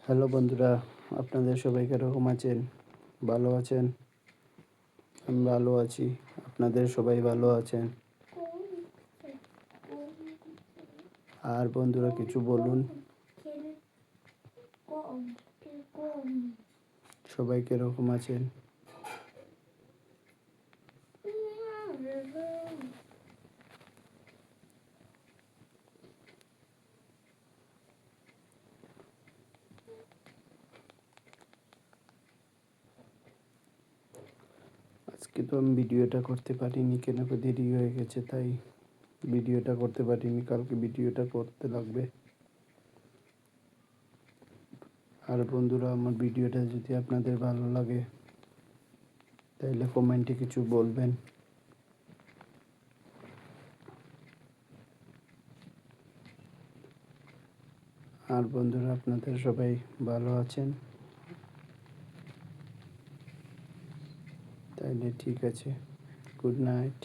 Hello বন্ধুরা, আপনাদের সবাই কিরকম আছেন? ভালো আছেন? আমি ভালো আছি। আপনাদের সবাই ভালো আছেন? আর বন্ধুরা কিছু বলুন। সবাই কিরকম আছেন? আজকে তো আমি ভিডিওটা করতে পারিনি, কেন কি দেরি হয়ে গেছে, তাই ভিডিওটা করতে পারিনি। কালকে ভিডিওটা করতে লাগবে। আর বন্ধুরা, আমার ভিডিওটা যদি আপনাদের ভালো লাগে তাহলে কমেন্টে কিছু বলবেন। আর বন্ধুরা, আপনাদের সবাই ভালো আছেন? তাইলে ঠিক আছে। Good night.